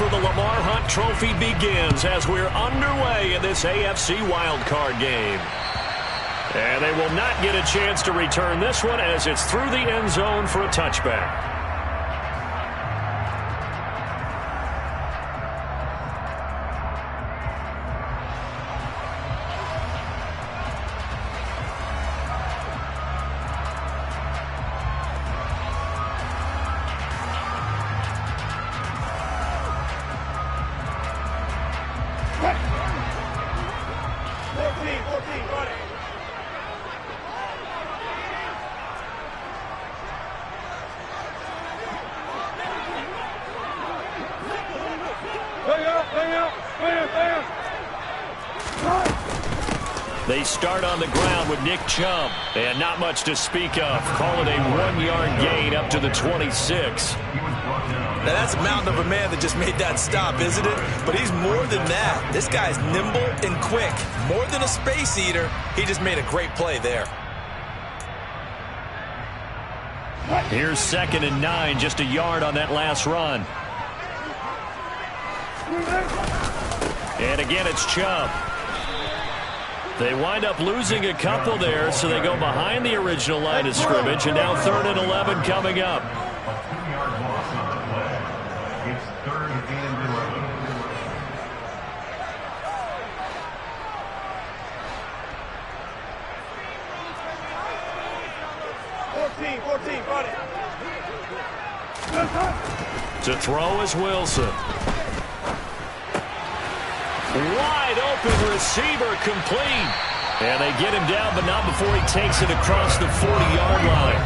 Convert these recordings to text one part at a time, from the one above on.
for the Lamar Hunt Trophy begins as we're underway in this AFC wildcard game. And they will not get a chance to return this one as it's through the end zone for a touchback. They start on the ground with Nick Chubb, and not much to speak of. Call it a 1-yard gain up to the 26. Now that's a mountain of a man that just made that stop, isn't it? But he's more than that. This guy's nimble and quick. More than a space eater, he just made a great play there. Here's 2nd and 9, just a yard on that last run. And again, it's Chubb. They wind up losing a couple there, so they go behind the original line of scrimmage, and now 3rd and 11 coming up. It's 3rd and 11. To throw is Wilson. Wide open receiver, complete. And they get him down, but not before he takes it across the 40-yard line.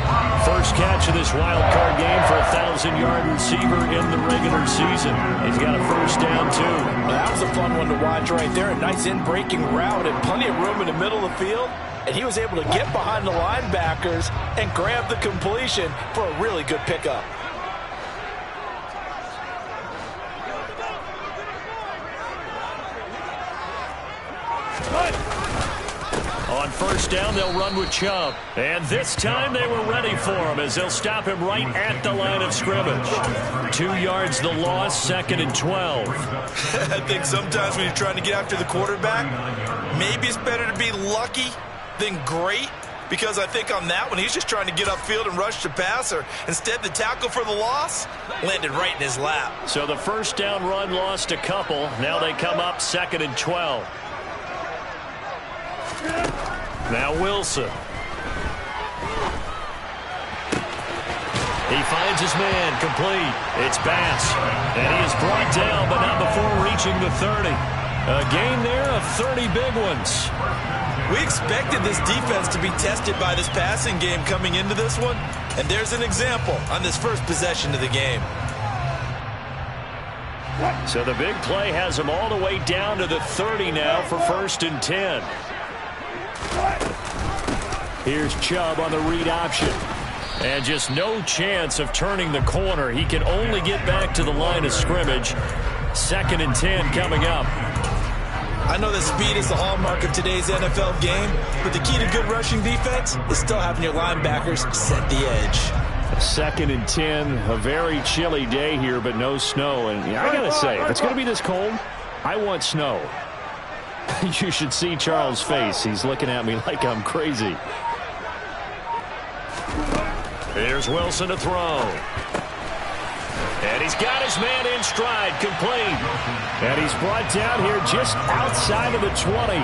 First catch of this wild card game for a 1,000-yard receiver in the regular season. He's got a first down, too. Well, that was a fun one to watch right there. A nice in-breaking route and plenty of room in the middle of the field. And he was able to get behind the linebackers and grab the completion for a really good pickup. On first down, they'll run with Chubb. And this time they were ready for him as they'll stop him right at the line of scrimmage. 2 yards the loss, 2nd and 12. I think sometimes when you're trying to get after the quarterback, maybe it's better to be lucky than great. Because I think on that one, he's just trying to get upfield and rush the passer. Instead, the tackle for the loss landed right in his lap. So the first down run lost a couple. Now they come up 2nd and 12. Now Wilson. He finds his man, complete. It's Bass. And he is brought down, but not before reaching the 30. A gain there of 30 big ones. We expected this defense to be tested by this passing game coming into this one. And there's an example on this first possession of the game. So the big play has him all the way down to the 30 now for 1st and 10. Here's Chubb on the read option. And just no chance of turning the corner. He can only get back to the line of scrimmage. 2nd and 10 coming up. I know that speed is the hallmark of today's NFL game, but the key to good rushing defense is still having your linebackers set the edge. 2nd and 10, a very chilly day here, but no snow. And I got to say, if it's going to be this cold, I want snow. You should see Charles' face. He's looking at me like I'm crazy. Here's Wilson to throw. And he's got his man in stride, complete. And he's brought down here just outside of the 20.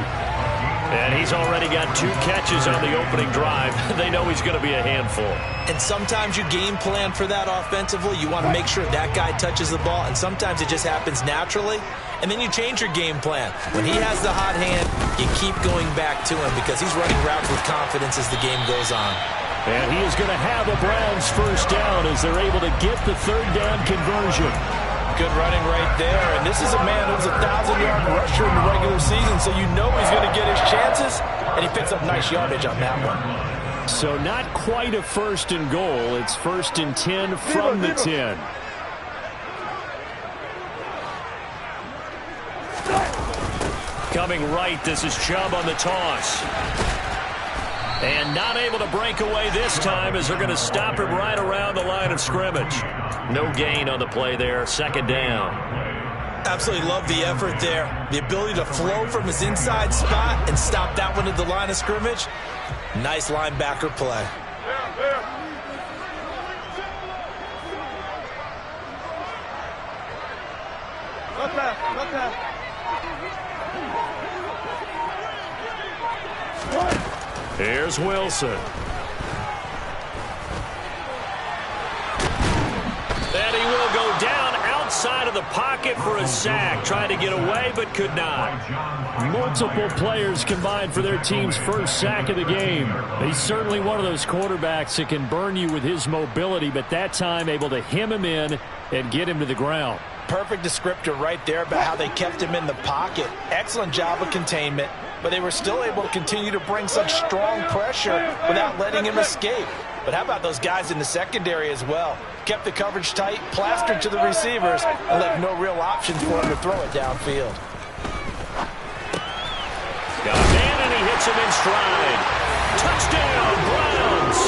And he's already got 2 catches on the opening drive. They know he's going to be a handful. And sometimes you game plan for that offensively. You want to make sure that guy touches the ball, and sometimes it just happens naturally. And then you change your game plan. When he has the hot hand, you keep going back to him because he's running routes with confidence as the game goes on. And he is going to have a Browns first down as they're able to get the 3rd down conversion. Good running right there. And this is a man who's a 1,000-yard rusher in the regular season, so you know he's going to get his chances, and he picks up nice yardage on that one. So not quite a 1st and goal. It's 1st and 10 from the 10. Coming right, this is Chubb on the toss. And not able to break away this time as they're going to stop him right around the line of scrimmage. No gain on the play there, 2nd down. Absolutely love the effort there. The ability to flow from his inside spot and stop that one at the line of scrimmage. Nice linebacker play. Here's Wilson. And he will go down outside of the pocket for a sack. Tried to get away, but could not. Multiple players combined for their team's first sack of the game. He's certainly one of those quarterbacks that can burn you with his mobility, but that time able to hem him in and get him to the ground. Perfect descriptor right there about how they kept him in the pocket. Excellent job of containment, but they were still able to continue to bring such strong pressure without letting him escape. But how about those guys in the secondary as well? Kept the coverage tight, plastered to the receivers, and left no real options for him to throw it downfield. Got a man, and he hits him in stride. Touchdown, Browns!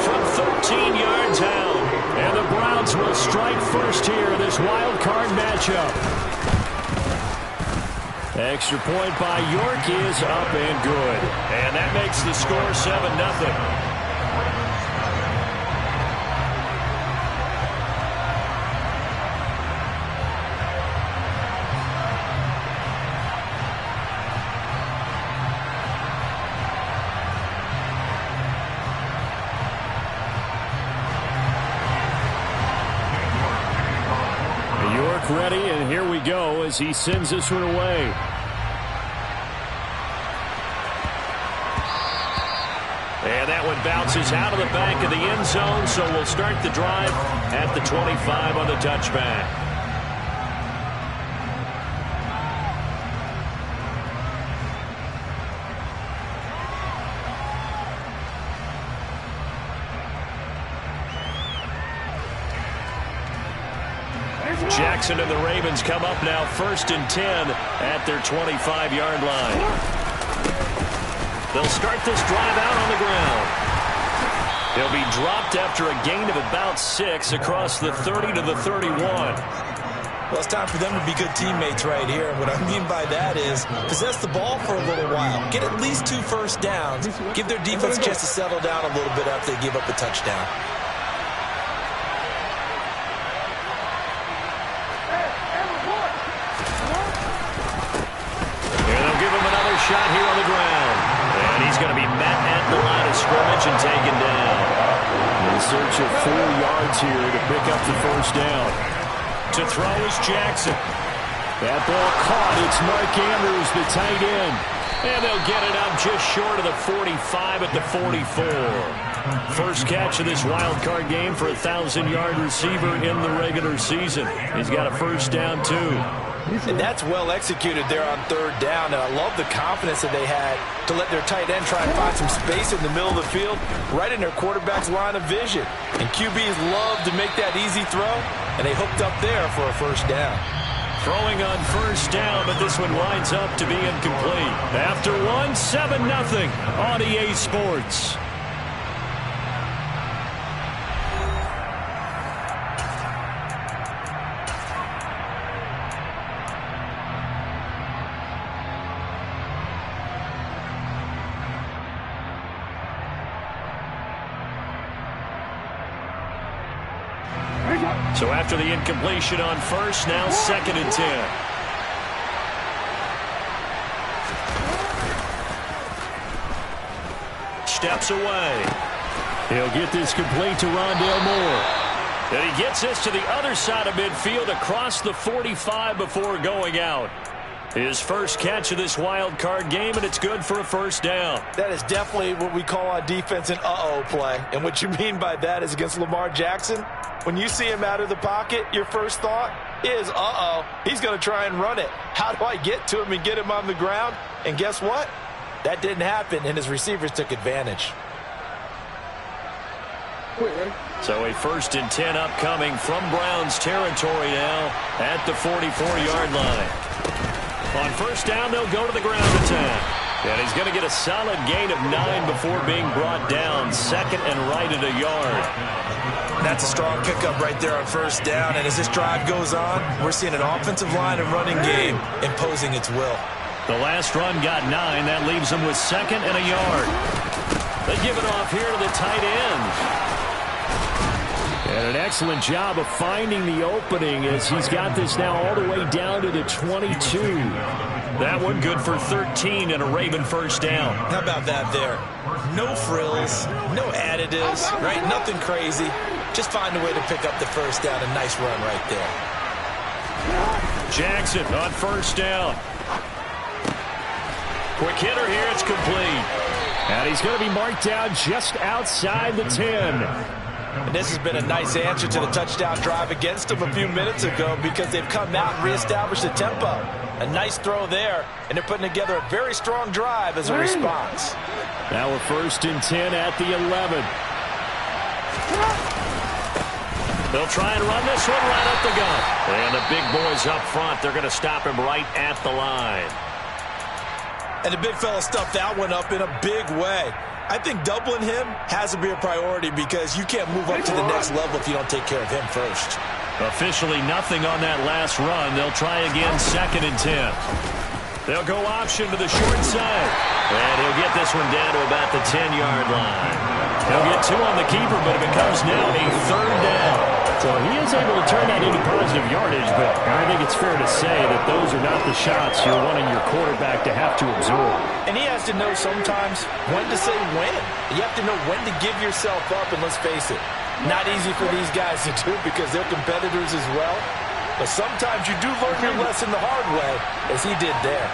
From 13 yards out. And the Browns will strike first here in this wild card matchup. Extra point by York is up and good. And that makes the score 7-0. Ready, and here we go as he sends this one away. And that one bounces out of the back of the end zone, so we'll start the drive at the 25 on the touchback. Jackson and the Ravens come up now 1st and 10 at their 25-yard line. They'll start this drive out on the ground. They'll be dropped after a gain of about 6 across the 30 to the 31. Well, it's time for them to be good teammates right here. And what I mean by that is possess the ball for a little while. Get at least 2 first downs. Give their defense a chance to settle down a little bit after they give up a touchdown. Shot here on the ground. And he's going to be met at the line of scrimmage and taken down. In search of 4 yards here to pick up the first down. To throw is Jackson. That ball caught. It's Mark Andrews, the tight end. And they'll get it up just short of the 45 at the 44. First catch of this wild card game for a 1,000-yard receiver in the regular season. He's got a first down, too. And that's well executed there on 3rd down. And I love the confidence that they had to let their tight end try and find some space in the middle of the field, right in their quarterback's line of vision. And QBs love to make that easy throw, and they hooked up there for a first down. Throwing on first down, but this one winds up to be incomplete. After 7-0 on EA Sports. So after the incompletion on first, now 2nd and 10. Steps away. He'll get this complete to Rondale Moore. And he gets this to the other side of midfield across the 45 before going out. His first catch of this wild card game, and it's good for a first down. That is definitely what we call on defense an uh-oh play. And what you mean by that is against Lamar Jackson, when you see him out of the pocket, your first thought is, uh-oh, he's going to try and run it. How do I get to him and get him on the ground? And guess what? That didn't happen, and his receivers took advantage. So a 1st and 10 upcoming from Browns territory now at the 44-yard line. On first down, they'll go to the ground attack. And he's going to get a solid gain of 9 before being brought down. Second and right at a yard. That's a strong pickup right there on first down. And as this drive goes on, we're seeing an offensive line and running game imposing its will. The last run got 9. That leaves them with second and a yard. They give it off here to the tight end. And an excellent job of finding the opening as he's got this now all the way down to the 22. That one good for 13 and a Raven first down. How about that there? No frills, no additives, right? Nothing crazy. Just find a way to pick up the first down. A nice run right there. Jackson on first down. Quick hitter here. It's complete. And he's going to be marked down just outside the 10. And this has been a nice answer to the touchdown drive against them a few minutes ago because they've come out and reestablished the tempo. A nice throw there, and they're putting together a very strong drive as a response. Now we're first and 10 at the 11. They'll try and run this one right up the gut. And the big boys up front, they're going to stop him right at the line. And the big fella stuffed that one up in a big way. I think doubling him has to be a priority because you can't move up to the next level if you don't take care of him first. Officially nothing on that last run. They'll try again second and 10. They'll go option to the short side. And he'll get this one down to about the 10-yard line. He'll get 2 on the keeper, but it becomes now a third down. So he is able to turn that into positive yardage, but I think it's fair to say that those are not the shots you're wanting your quarterback to have to absorb. And he has to know sometimes when to say when. You have to know when to give yourself up, and let's face it, not easy for these guys to do because they're competitors as well. But sometimes you do learn your lesson the hard way, as he did there.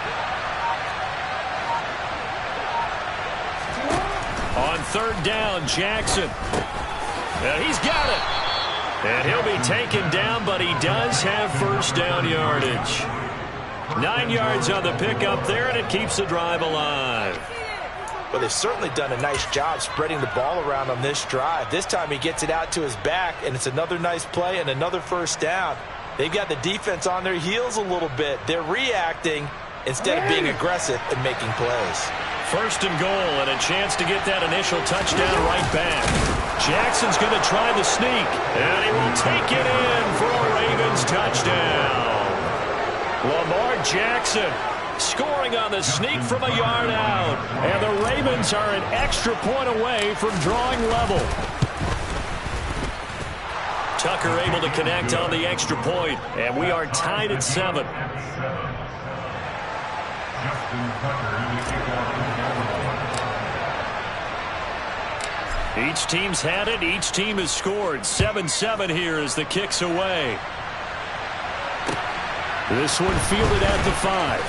On third down, Jackson. And he's got it. And he'll be taken down, but he does have first down yardage. 9 yards on the pickup there, and it keeps the drive alive. Well, they've certainly done a nice job spreading the ball around on this drive. This time he gets it out to his back, and it's another nice play and another first down. They've got the defense on their heels a little bit. They're reacting instead of being aggressive and making plays. First and goal, and a chance to get that initial touchdown right back. Jackson's going to try the sneak, and he will take it in for a Ravens touchdown. Lamar Jackson scoring on the sneak from a yard out, and the Ravens are an extra point away from drawing level. Tucker able to connect on the extra point, and we are tied at 7. Each team's had it. Each team has scored. 7-7 here as the kick's away. This one fielded at the 5.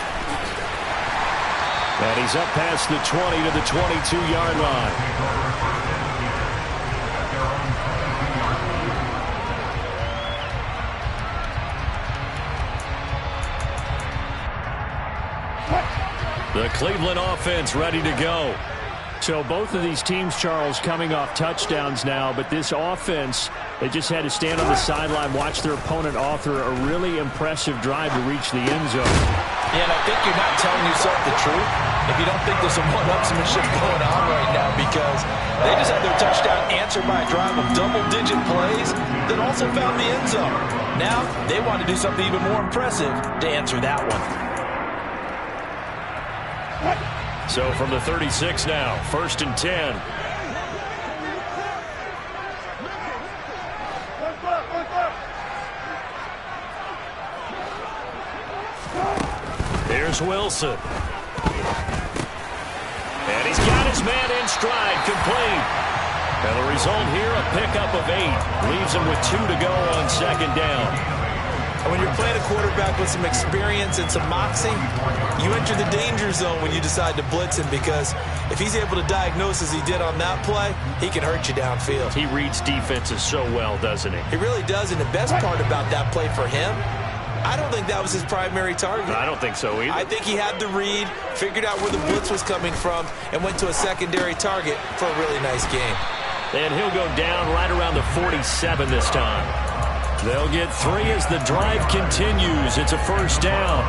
And he's up past the 20 to the 22-yard line. The Cleveland offense ready to go. So both of these teams, Charles, coming off touchdowns now, but this offense, they just had to stand on the sideline, watch their opponent author a really impressive drive to reach the end zone. Yeah, and I think you're not telling yourself the truth if you don't think there's some one-upsmanship going on right now, because they just had their touchdown answered by a drive of double-digit plays that also found the end zone. Now they want to do something even more impressive to answer that one. So from the 36 now, first and 10. Here's Wilson. And he's got his man in stride, complete. And the result here, a pickup of 8. Leaves him with 2 to go on second down. And when you're playing a quarterback with some experience and some moxie, you enter the danger zone when you decide to blitz him, because if he's able to diagnose as he did on that play, he can hurt you downfield. He reads defenses so well, doesn't he? He really does, and the best part about that play for him, I don't think that was his primary target. I don't think so either. I think he had the read, figured out where the blitz was coming from, and went to a secondary target for a really nice game. And he'll go down right around the 47 this time. They'll get 3 as the drive continues. It's a first down.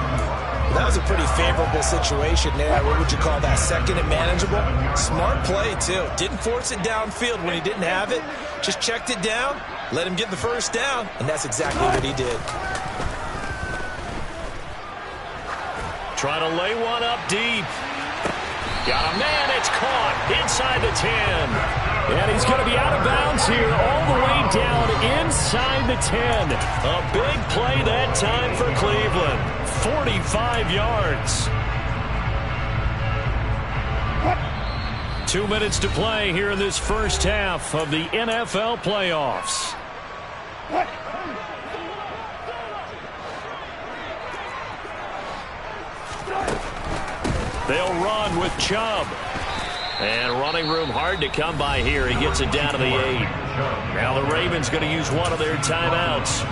That was a pretty favorable situation there. What would you call that? Second and manageable? Smart play, too. Didn't force it downfield when he didn't have it. Just checked it down, let him get the first down, and that's exactly what he did. Trying to lay one up deep. Got a man, it's caught inside the 10. And he's going to be out of bounds here all the way down inside the 10. A big play that time for Cleveland. 45 yards. 2 minutes to play here in this first half of the NFL playoffs. They'll run with Chubb. And running room hard to come by here. He gets it down to the 8. Now the Ravens going to use one of their timeouts.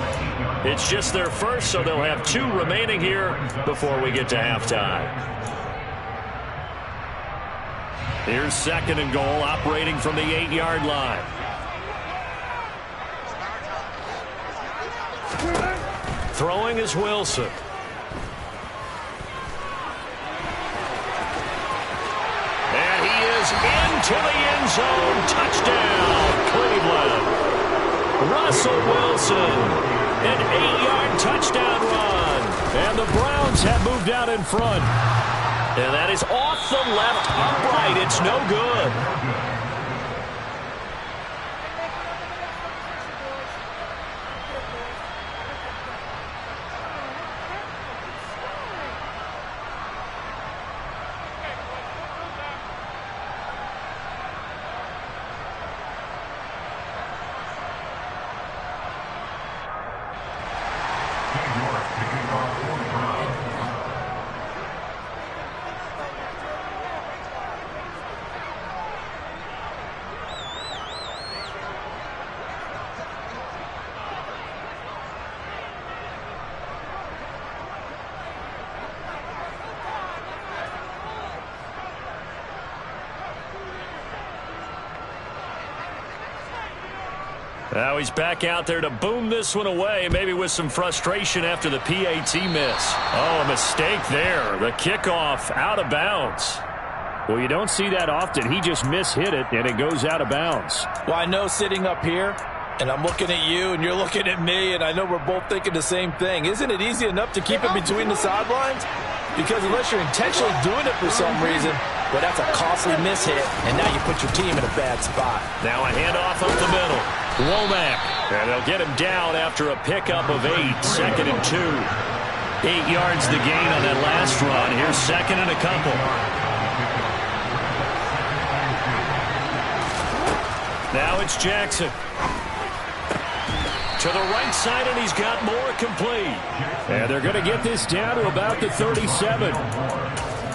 It's just their first, so they'll have 2 remaining here before we get to halftime. Here's 2nd and goal, operating from the 8-yard line. Throwing is Wilson. Into the end zone. Touchdown, Cleveland. Russell Wilson. An 8-yard touchdown run. And the Browns have moved out in front. And that is off the left upright. It's no good. Now he's back out there to boom this one away, maybe with some frustration after the PAT miss. Oh, a mistake there. The kickoff out of bounds. Well, you don't see that often. He just mishit it, and it goes out of bounds. Well, I know sitting up here, and I'm looking at you, and you're looking at me, and I know we're both thinking the same thing. Isn't it easy enough to keep it between the sidelines? Because unless you're intentionally doing it for some reason, well, that's a costly mishit, and now you put your team in a bad spot. Now a handoff up the middle. Womack. And they'll get him down after a pickup of 8. 2nd and 2. 8 yards the gain on that last run. Here's 2nd and a couple. Now it's Jackson. To the right side, and he's got more complete. And they're going to get this down to about the 37.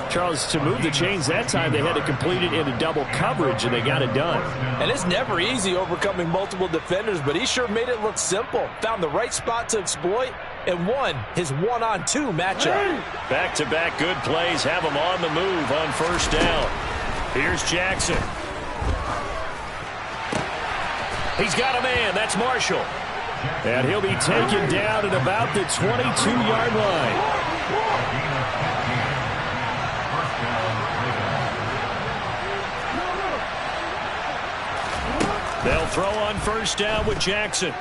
Charles, to move the chains that time, they had to complete it into double coverage, and they got it done. And it's never easy overcoming multiple defenders, but he sure made it look simple. Found the right spot to exploit and won his 1-on-2 matchup. Back-to-back good plays have him on the move on first down. Here's Jackson. He's got a man. That's Marshall. And he'll be taken down at about the 22-yard line. They'll throw on first down with Jackson.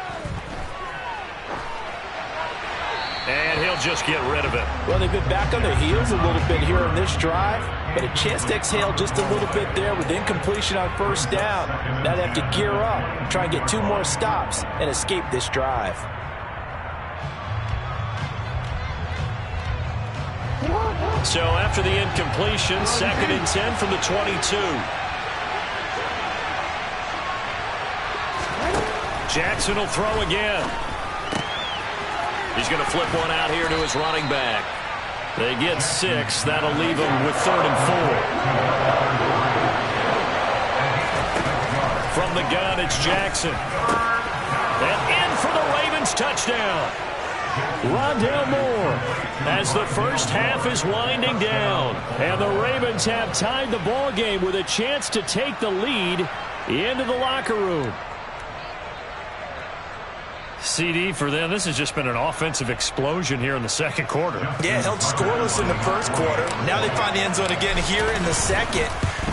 And he'll just get rid of it. Well, they've been back on their heels a little bit here on this drive, but a chance to exhale just a little bit there with incompletion on first down. Now they have to gear up and try and get 2 more stops and escape this drive. So after the incompletion, 2nd and 10 from the 22. Jackson will throw again. He's going to flip one out here to his running back. They get 6. That'll leave them with 3rd and 4. From the gun, it's Jackson. And in for the Ravens touchdown. Rondale Moore as the first half is winding down. And the Ravens have tied the ball game with a chance to take the lead into the locker room. CD for them. This has just been an offensive explosion here in the second quarter. Yeah, held scoreless in the first quarter. Now they find the end zone again here in the second.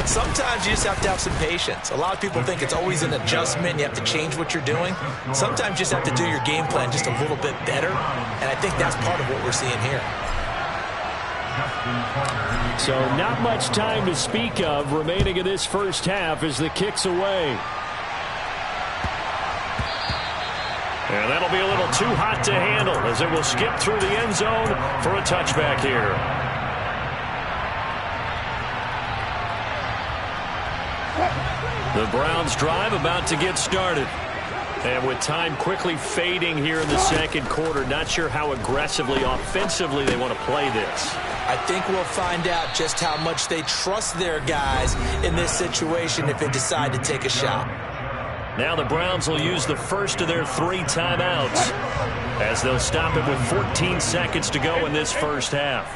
Sometimes you just have to have some patience. A lot of people think it's always an adjustment. You have to change what you're doing. Sometimes you just have to do your game plan just a little bit better. And I think that's part of what we're seeing here. So not much time to speak of remaining in this first half as the kick's away. And that'll be a little too hot to handle as it will skip through the end zone for a touchback here. The Browns drive about to get started. And with time quickly fading here in the second quarter, not sure how aggressively, offensively they want to play this. I think we'll find out just how much they trust their guys in this situation if they decide to take a shot. Now the Browns will use the first of their 3 timeouts as they'll stop it with 14 seconds to go in this first half.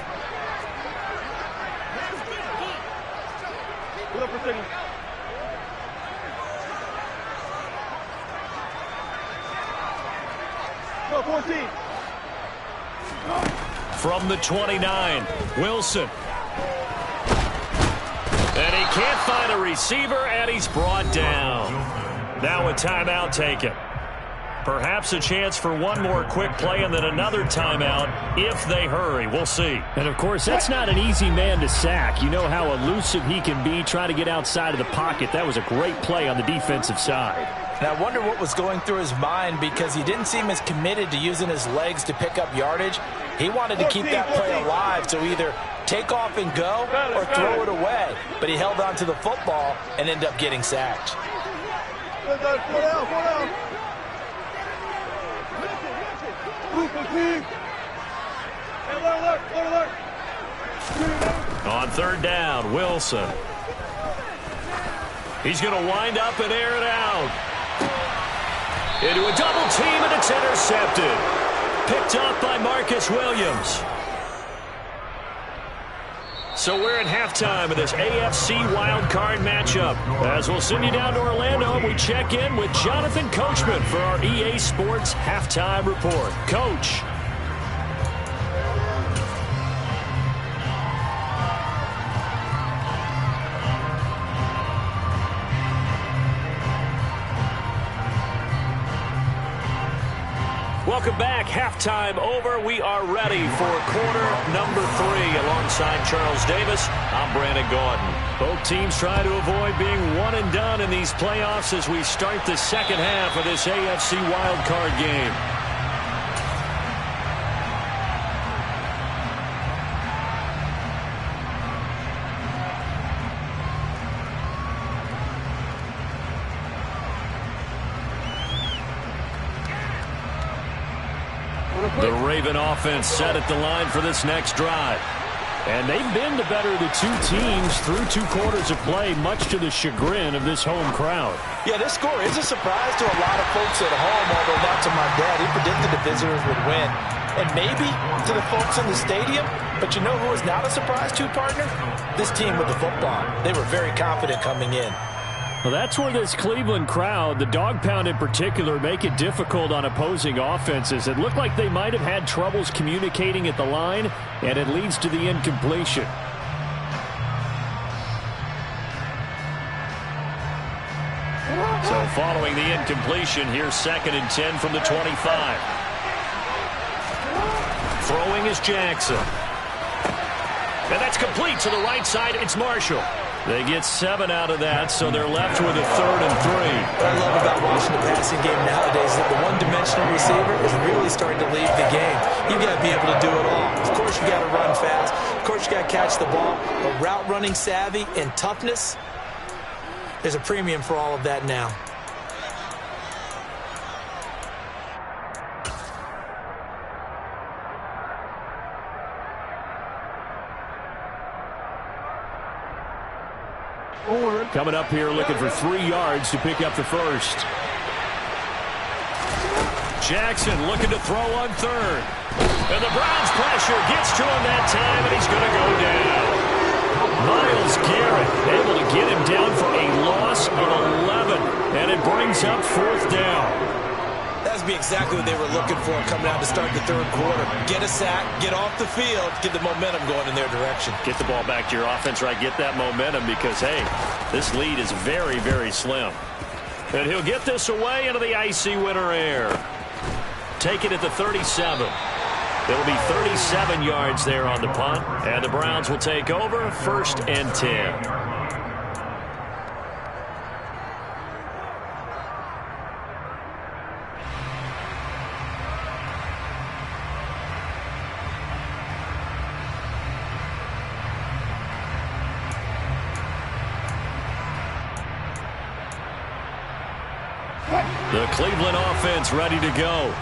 From the 29, Wilson. And he can't find a receiver, and he's brought down. Now a timeout taken. Perhaps a chance for one more quick play and then another timeout if they hurry. We'll see. And, of course, that's not an easy man to sack. You know how elusive he can be trying to get outside of the pocket. That was a great play on the defensive side. And I wonder what was going through his mind because he didn't seem as committed to using his legs to pick up yardage. He wanted to keep that play alive, so either take off and go or throw it away. But he held on to the football and ended up getting sacked. On third down, Wilson. He's going to wind up and air it out. Into a double team, and it's intercepted. Picked up by Marcus Williams. So we're at halftime of this AFC wildcard matchup. As we'll send you down to Orlando, and we check in with Jonathan Coachman for our EA Sports Halftime Report. Coach. Welcome back. Halftime over. We are ready for quarter number 3. Alongside Charles Davis, I'm Brandon Gaudin. Both teams try to avoid being one and done in these playoffs as we start the second half of this AFC wildcard game. The Raven offense set at the line for this next drive. And they've been the better of the two teams through 2 quarters of play, much to the chagrin of this home crowd. Yeah, this score is a surprise to a lot of folks at home, although not to my dad. He predicted the visitors would win. And maybe to the folks in the stadium, but you know who is not a surprise to, partner? This team with the football. They were very confident coming in. Well, that's where this Cleveland crowd, the dog pound in particular, make it difficult on opposing offenses. It looked like they might have had troubles communicating at the line, and it leads to the incompletion. So following the incompletion, here's 2nd and 10 from the 25. Throwing is Jackson. And that's complete to the right side. It's Marshall. They get 7 out of that, so they're left with a 3rd and 3. What I love about watching the passing game nowadays is that the one-dimensional receiver is really starting to leave the game. You've got to be able to do it all. Of course, you got to run fast. Of course, you got to catch the ball. But route running savvy and toughness, there's a premium for all of that now. Coming up here looking for 3 yards to pick up the first. Jackson looking to throw on 3rd. And the Browns pressure gets to him that time, and he's going to go down. Myles Garrett able to get him down for a loss of 11. And it brings up 4th down. That's be exactly what they were looking for coming out to start the third quarter. Get a sack, get off the field, get the momentum going in their direction. Get the ball back to your offense, right? Get that momentum because, hey, this lead is very, very slim. And he'll get this away into the icy winter air. Take it at the 37. It'll be 37 yards there on the punt. And the Browns will take over 1st and 10. The Cleveland offense ready to go.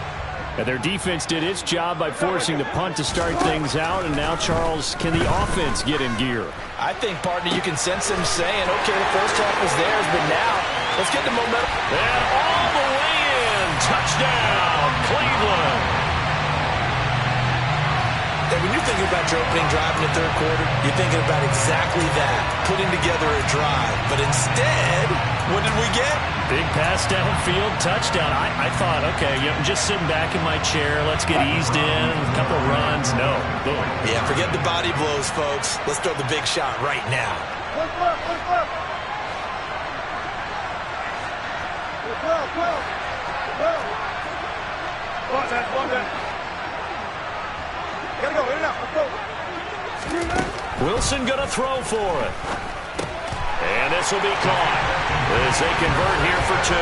And their defense did its job by forcing the punt to start things out. And now, Charles, can the offense get in gear? I think, partner, you can sense them saying, okay, the first half was theirs, but now let's get the momentum. And all the way in. Touchdown, Cleveland. And when you're thinking about your opening drive in the third quarter, you're thinking about exactly that, putting together a drive. But instead, what did we get? Big pass downfield, touchdown. I thought, okay, I'm just sitting back in my chair. Let's get eased in, a couple runs. No, boom. Yeah, forget the body blows, folks. Let's throw the big shot right now. Wilson gonna throw for it. And this will be caught as they convert here for 2.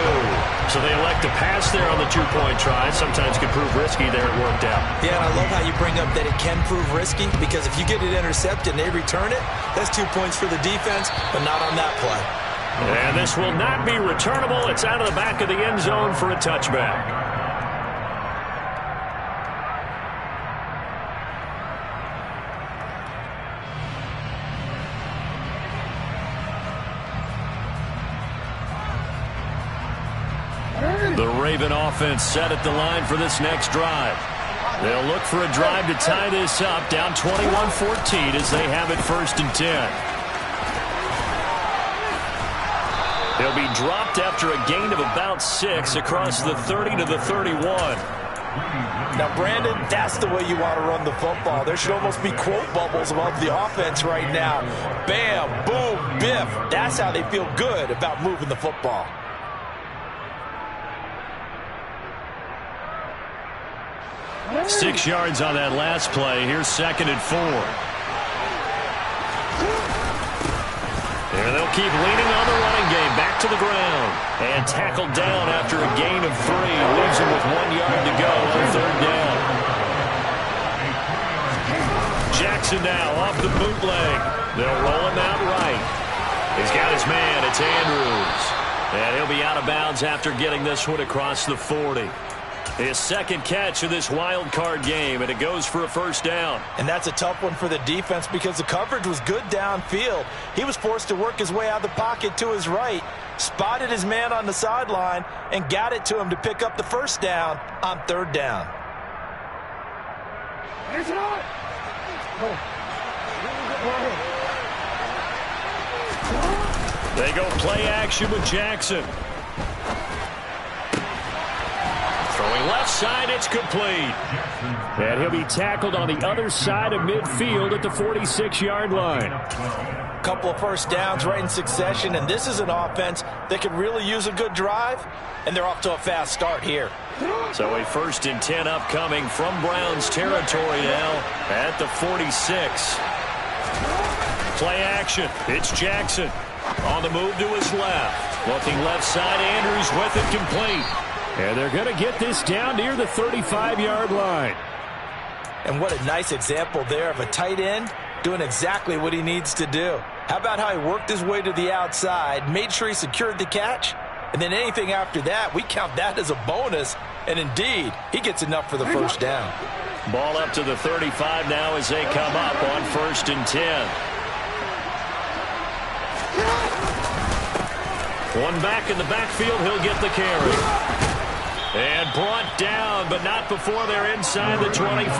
So they elect to pass there on the 2-point try. Sometimes can prove risky there. It worked out. Yeah, and I love how you bring up that it can prove risky, because if you get it intercepted and they return it, that's 2 points for the defense, but not on that play. And this will not be returnable. It's out of the back of the end zone for a touchback. The Raven offense set at the line for this next drive. They'll look for a drive to tie this up, down 21-14 as they have it 1st and 10. They'll be dropped after a gain of about 6 across the 30 to the 31. Now, Brandon, that's the way you want to run the football. There should almost be quote bubbles above the offense right now. Bam, boom, biff. That's how they feel good about moving the football. Six yards on that last play. Here's 2nd and 4. And they'll keep leaning on the running game. Back to the ground. And tackled down after a gain of 3. Leaves him with 1 yard to go on 3rd down. Jackson now off the bootleg. They'll roll him out right. He's got his man. It's Andrews. And he'll be out of bounds after getting this one across the 40. His 2nd catch of this wild card game, and it goes for a 1st down. And that's a tough one for the defense because the coverage was good downfield. He was forced to work his way out of the pocket to his right, spotted his man on the sideline, and got it to him to pick up the 1st down on 3rd down. They go play action with Jackson. Throwing left side, it's complete. And he'll be tackled on the other side of midfield at the 46-yard line. Couple of 1st downs right in succession, and this is an offense that could really use a good drive, and they're off to a fast start here. So a 1st and 10 upcoming from Browns territory now at the 46. Play action. It's Jackson on the move to his left. Looking left side, Andrews with it complete. And they're going to get this down near the 35-yard line. And what a nice example there of a tight end doing exactly what he needs to do. How about how he worked his way to the outside, made sure he secured the catch, and then anything after that, we count that as a bonus. And indeed, he gets enough for the 1st down. Ball up to the 35 now as they come up on 1st and 10. One back in the backfield, he'll get the carry. And brought down, but not before they're inside the 25.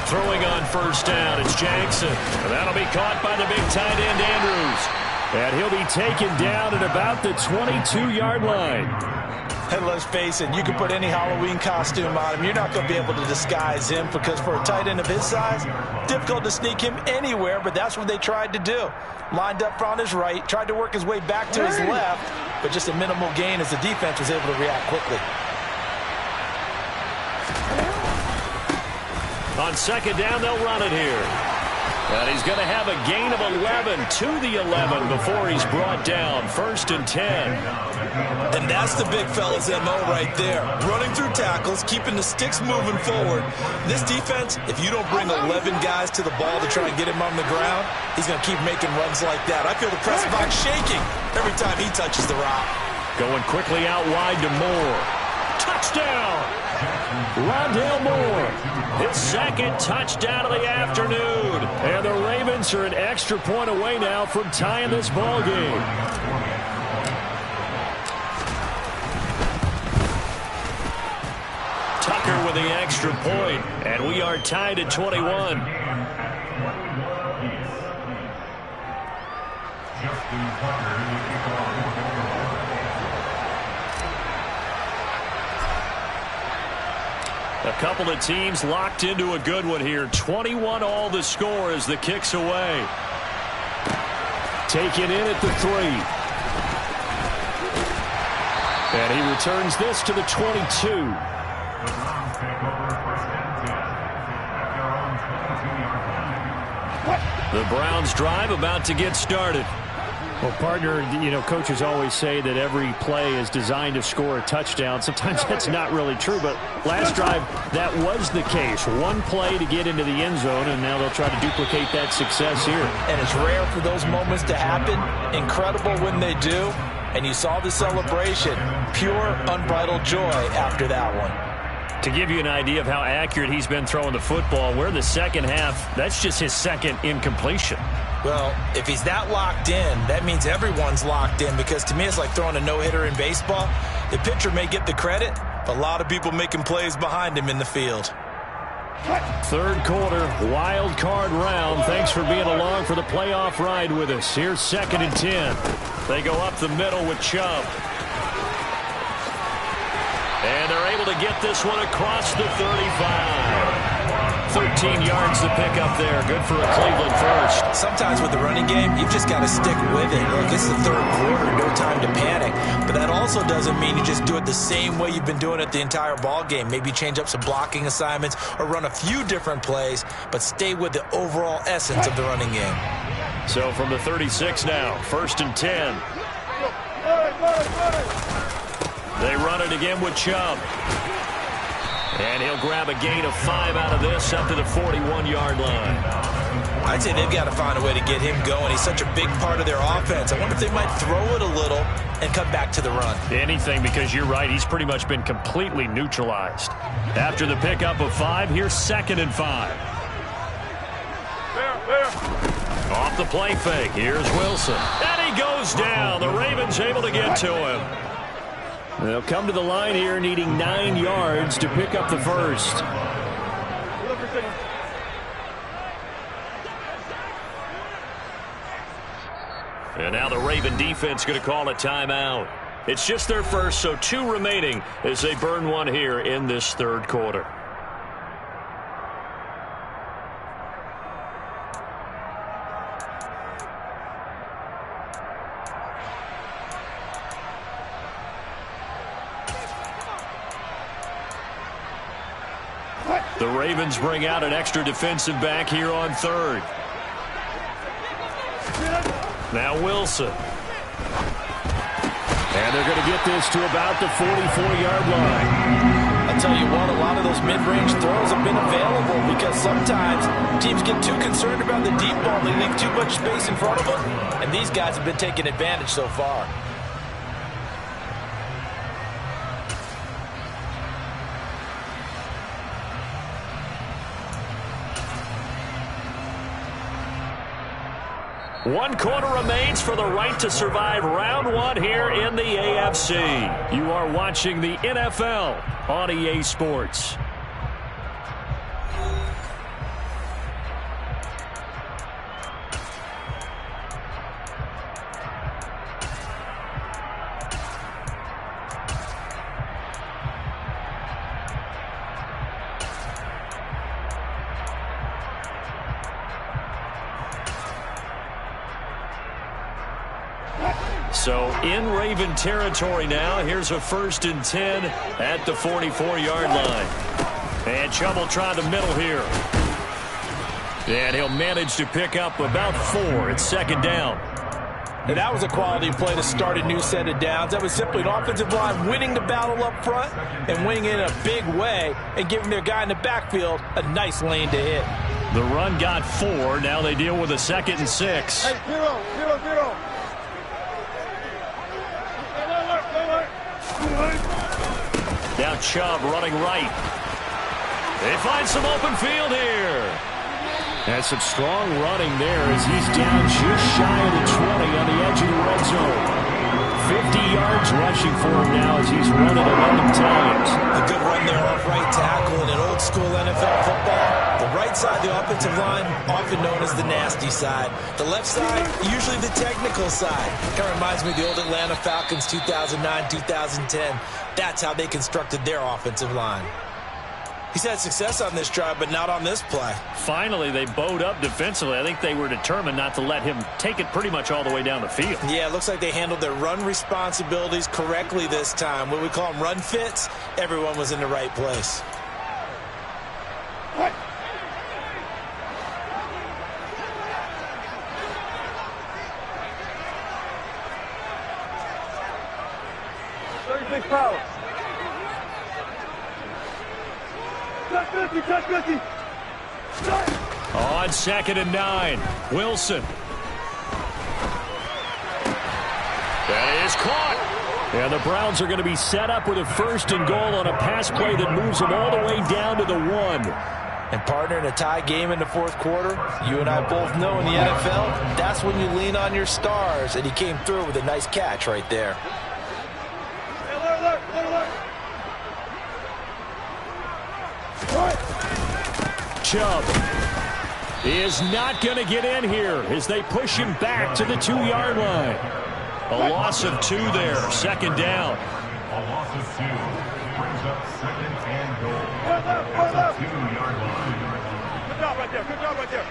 Throwing on 1st down, it's Jackson. And that'll be caught by the big tight end, Andrews. And he'll be taken down at about the 22-yard line. And let's face it, you can put any Halloween costume on him. You're not going to be able to disguise him because for a tight end of his size, difficult to sneak him anywhere, but that's what they tried to do. Lined up on his right, tried to work his way back to his left, but just a minimal gain as the defense was able to react quickly. On second down, they'll run it here. And he's going to have a gain of 11 to the 11 before he's brought down. 1st and 10. And that's the big fella's MO right there. Running through tackles, keeping the sticks moving forward. This defense, if you don't bring 11 guys to the ball to try and get him on the ground, he's going to keep making runs like that. I feel the press box shaking every time he touches the rock. Going quickly out wide to Moore. Touchdown! Rondale Moore, his second touchdown of the afternoon. And the Ravens are an extra point away now from tying this ball game. Tucker with the extra point, and we are tied at 21. A couple of teams locked into a good one here. 21 all the score as the kick's away. Taken in at the 3. And he returns this to the 22. The Browns drive about to get started. Well, partner, coaches always say that every play is designed to score a touchdown. Sometimes that's not really true, but last drive, that was the case. One play to get into the end zone, and now they'll try to duplicate that success here. And it's rare for those moments to happen. Incredible when they do. And you saw the celebration. Pure, unbridled joy after that one. To give you an idea of how accurate he's been throwing the football, we're in the second half. That's just his second incompletion. Well, if he's that locked in, that means everyone's locked in, because to me it's like throwing a no-hitter in baseball. The pitcher may get the credit, but a lot of people making plays behind him in the field. Third quarter, wild card round. Thanks for being along for the playoff ride with us. Here's 2nd and 10. They go up the middle with Chubb. And they're able to get this one across the 35. 13 yards to pick up there. Good for a Cleveland first. Sometimes with the running game, you've just got to stick with it. Look, it's the third quarter, no time to panic. But that also doesn't mean you just do it the same way you've been doing it the entire ball game. Maybe change up some blocking assignments or run a few different plays, but stay with the overall essence of the running game. So from the 36 now, 1st and 10. They run it again with Chubb. And he'll grab a gain of 5 out of this up to the 41-yard line. I'd say they've got to find a way to get him going. He's such a big part of their offense. I wonder if they might throw it a little and come back to the run. Anything, because you're right. He's pretty much been completely neutralized. After the pickup of 5, here's 2nd and 5. Off the play fake. Here's Wilson. And he goes down. The Ravens able to get to him. They'll come to the line here needing 9 yards to pick up the first. And now the Raven defense going to call a timeout. It's just their first, so 2 remaining as they burn one here in this third quarter. The Ravens bring out an extra defensive back here on 3rd. Now Wilson. And they're going to get this to about the 44-yard line. I'll tell you what, a lot of those mid-range throws have been available because sometimes teams get too concerned about the deep ball. They leave too much space in front of them, and these guys have been taking advantage so far. One quarter remains for the right to survive round 1 here in the AFC. You are watching the NFL on EA Sports. So in Raven territory now. Here's a 1st and 10 at the 44-yard line. And Chubb will try the middle here. And he'll manage to pick up about 4. It's 2nd down. And that was a quality play to start a new set of downs. That was simply an offensive line winning the battle up front and winning it in a big way and giving their guy in the backfield a nice lane to hit. The run got 4. Now they deal with a 2nd and 6. Hey, 0. Now Chubb running right. They find some open field here. And some strong running there as he's down just shy of the 20 on the edge of the red zone. 50 yards rushing for him now as he's running 11 times. A good run there off right tackle in an old school NFL football. The right side, the offensive line, often known as the nasty side. The left side, usually the technical side. Kind of reminds me of the old Atlanta Falcons 2009, 2010. That's how they constructed their offensive line. He's had success on this drive, but not on this play. Finally, they bowed up defensively. I think they were determined not to let him take it pretty much all the way down the field. Yeah, it looks like they handled their run responsibilities correctly this time. What we call them run fits, everyone was in the right place. Big power. Touch 50. On 2nd and 9, Wilson. That is caught. And the Browns are going to be set up with a 1st and goal on a pass play that moves them all the way down to the 1. And partner, in a tie game in the 4th quarter, you and I both know in the NFL, that's when you lean on your stars. And he came through with a nice catch right there. Chubb is not going to get in here as they push him back to the 2-yard line. A loss of 2 there, 2nd down. A loss of 2 brings up 2nd and goal at the 2-yard line. Good job right there.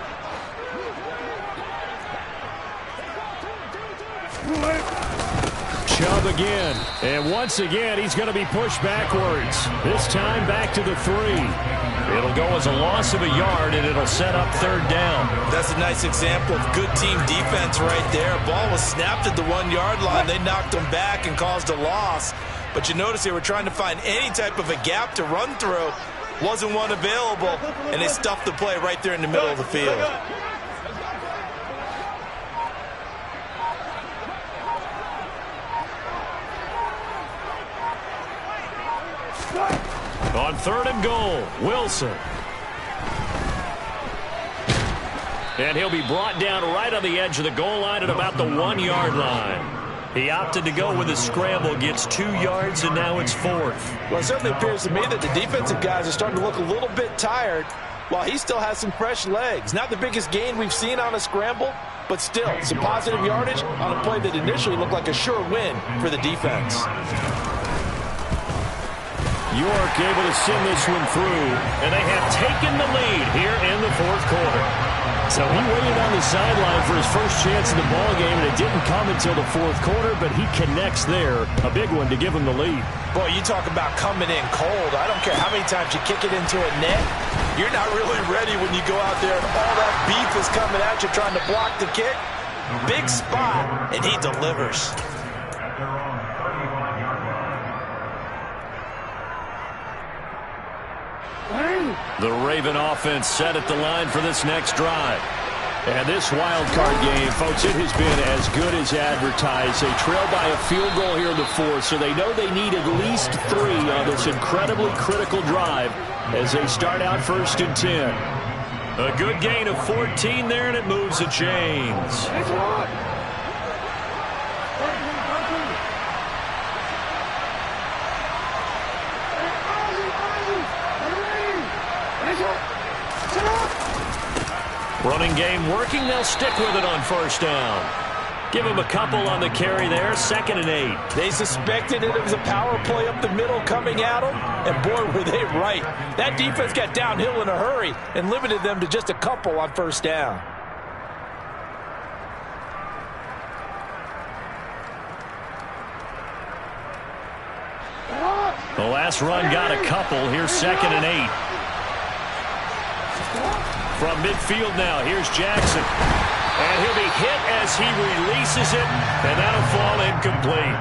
Chubb again, and once again he's going to be pushed backwards. This time back to the 3. It'll go as a loss of a yard, and it'll set up 3rd down. That's a nice example of good team defense right there. Ball was snapped at the 1-yard line. They knocked him back and caused a loss. But you notice they were trying to find any type of a gap to run through. Wasn't one available, and they stuffed the play right there in the middle of the field. On 3rd and goal, Wilson. And he'll be brought down right on the edge of the goal line at about the 1-yard line. He opted to go with a scramble, gets 2 yards, and now it's 4th. Well, it certainly appears to me that the defensive guys are starting to look a little bit tired while he still has some fresh legs. Not the biggest gain we've seen on a scramble, but still some positive yardage on a play that initially looked like a sure win for the defense. York able to send this one through, and they have taken the lead here in the 4th quarter. So he waited on the sideline for his first chance in the ball game, and it didn't come until the 4th quarter, but he connects there. A big one to give him the lead. Boy, you talk about coming in cold. I don't care how many times you kick it into a net. You're not really ready when you go out there and all that beef is coming at you trying to block the kick. Big spot, and he delivers. At their own 31-yard line. The Raven offense set at the line for this next drive. And this wild card game, folks, it has been as good as advertised. They trail by a field goal here in the 4th, so they know they need at least 3 on this incredibly critical drive as they start out 1st and 10. A good gain of 14 there, and it moves the chains. Running game working. They'll stick with it on 1st down. Give him a couple on the carry there. 2nd and 8. They suspected it was a power play up the middle coming at them, and boy, were they right. That defense got downhill in a hurry and limited them to just a couple on 1st down. last run got a couple. Here's 2nd and 8. From midfield now, here's Jackson. And he'll be hit as he releases it, and that'll fall incomplete.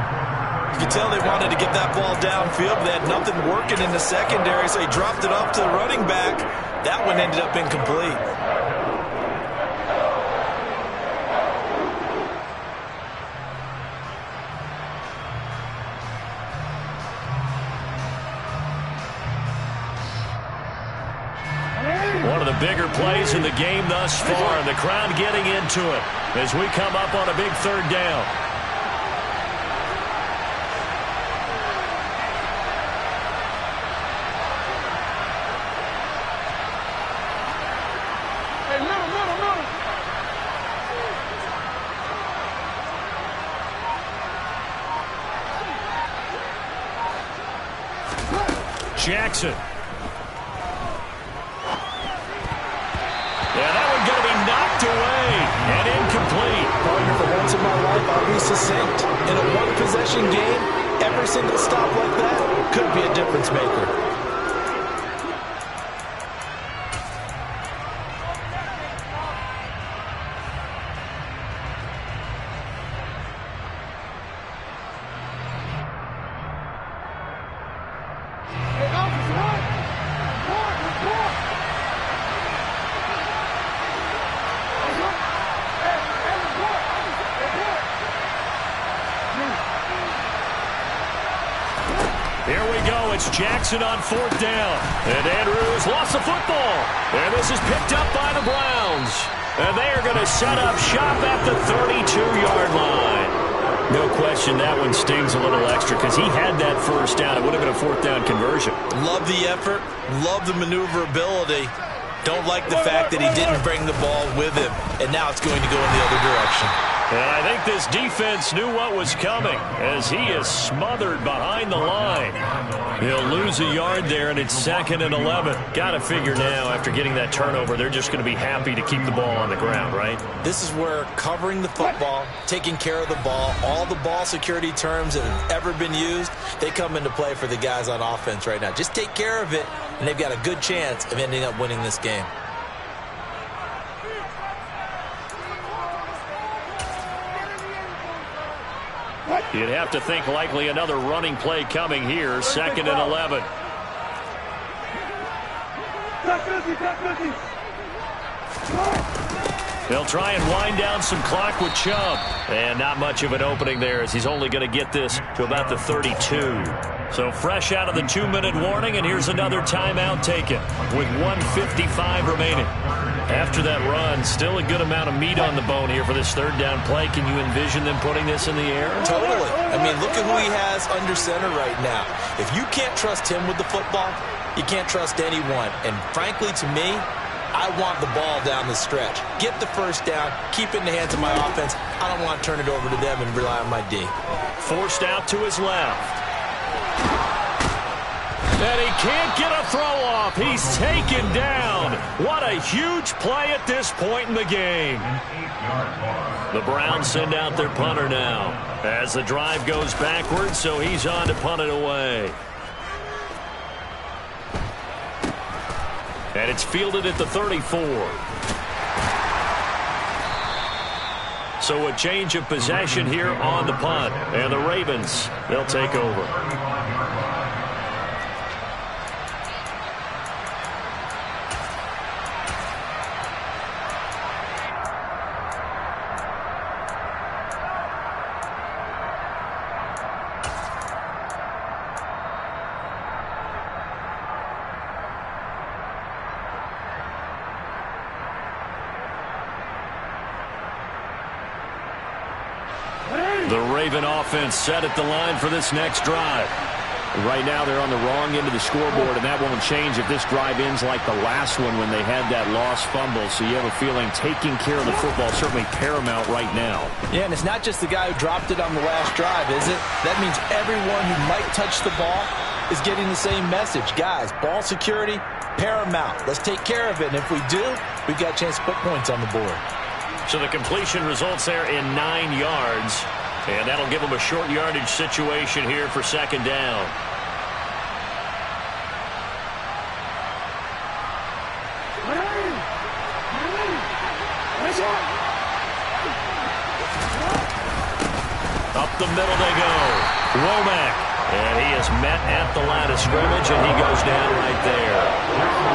You can tell they wanted to get that ball downfield, but they had nothing working in the secondary, so he dropped it off to the running back. That one ended up incomplete. One of the bigger plays in the game thus far, and the crowd getting into it as we come up on a big 3rd down. Jackson. Yeah, that one going to be knocked away and incomplete. Partner, for once in my life, I'll be succinct. In a one-possession game, every single stop like that could be a difference maker. Here we go. It's Jackson on 4th down. And Andrews lost the football. And this is picked up by the Browns. And they are going to set up shop at the 32-yard line. No question that one stings a little extra because he had that 1st down. It would have been a 4th down conversion. Love the effort. Love the maneuverability. Don't like the fact that he didn't bring the ball with him. And now it's going to go in the other direction. And I think this defense knew what was coming as he is smothered behind the line. He'll lose a yard there, and it's 2nd and 11. Got to figure now, after getting that turnover, they're just going to be happy to keep the ball on the ground, right? This is where covering the football, taking care of the ball, all the ball security terms that have ever been used, they come into play for the guys on offense right now. Just take care of it, and they've got a good chance of ending up winning this game. You'd have to think likely another running play coming here. 2nd and 11. They'll try and wind down some clock with Chubb. And not much of an opening there as he's only going to get this to about the 32. So fresh out of the 2-minute warning, and here's another timeout taken with 1:55 remaining. After that run, still a good amount of meat on the bone here for this 3rd down play. Can you envision them putting this in the air? Totally. I mean, look at who he has under center right now. If you can't trust him with the football, you can't trust anyone. And frankly, to me, I want the ball down the stretch. Get the 1st down, keep it in the hands of my offense. I don't want to turn it over to them and rely on my D. Forced out to his left. And he can't get a throw off. He's taken down. What a huge play at this point in the game. The Browns send out their punter now as the drive goes backwards, so he's on to punt it away. And it's fielded at the 34. So a change of possession here on the punt. And the Ravens, they'll take over. The Raven offense set at the line for this next drive. Right now they're on the wrong end of the scoreboard, and that won't change if this drive ends like the last one when they had that lost fumble. So you have a feeling taking care of the football certainly paramount right now. Yeah, and it's not just the guy who dropped it on the last drive, is it? That means everyone who might touch the ball is getting the same message. Guys, ball security, paramount. Let's take care of it, and if we do, we've got a chance to put points on the board. So the completion results there in 9 yards. And that'll give them a short yardage situation here for 2nd down. Up the middle they go. Womack. And he is met at the line of scrimmage, and he goes down right there.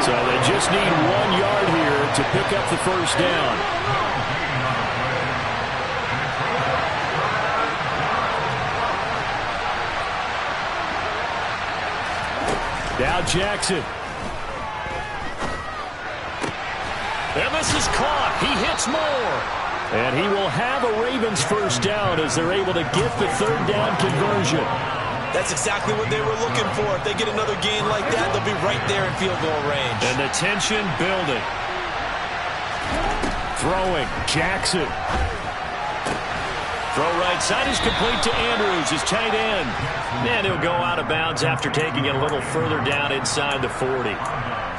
So they just need 1 yard here to pick up the first down. Now Jackson. And this is caught. He hits Moore. And he will have a Ravens first down as they're able to get the third down conversion. That's exactly what they were looking for. If they get another gain like that, they'll be right there in field goal range. And the tension building. Throwing. Jackson. Throw right side is complete to Andrews, his tight end. And he'll go out of bounds after taking it a little further down inside the 40.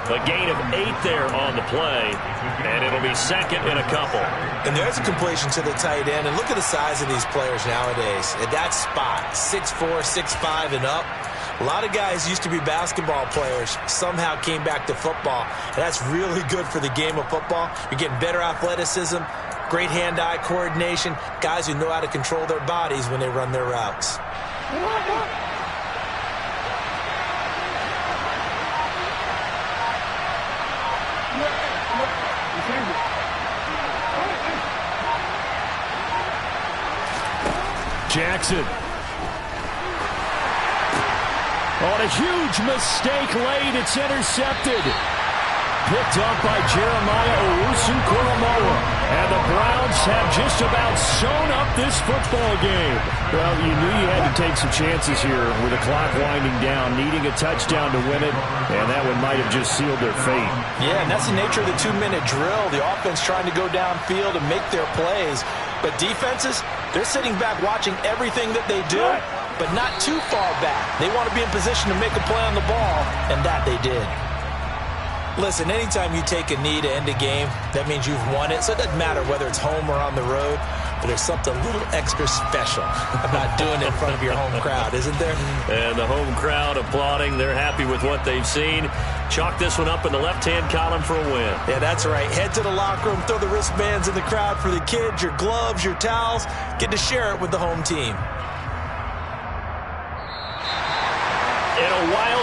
A gain of 8 there on the play, and it'll be second and a couple. And there's a completion to the tight end, and look at the size of these players nowadays. At that spot, 6'4", 6'5", and up. A lot of guys used to be basketball players, somehow came back to football, and that's really good for the game of football. You're getting better athleticism, great hand-eye coordination, guys who know how to control their bodies when they run their routes. Jackson. On a huge mistake late, it's intercepted. Picked up by Jeremiah Owusu-Koramoah. And the Browns have just about sewn up this football game. Well, you knew you had to take some chances here with the clock winding down, needing a touchdown to win it, and that one might have just sealed their fate. Yeah, and that's the nature of the 2-minute drill. The offense trying to go downfield and make their plays. But defenses, they're sitting back watching everything that they do, but not too far back. They want to be in position to make a play on the ball, and that they did. Listen, anytime you take a knee to end a game, that means you've won it. So it doesn't matter whether it's home or on the road, but there's something a little extra special about doing it in front of your home crowd, isn't there? And the home crowd applauding. They're happy with what they've seen. Chalk this one up in the left-hand column for a win. Yeah, that's right. Head to the locker room, throw the wristbands in the crowd for the kids, your gloves, your towels. Get to share it with the home team. In a wild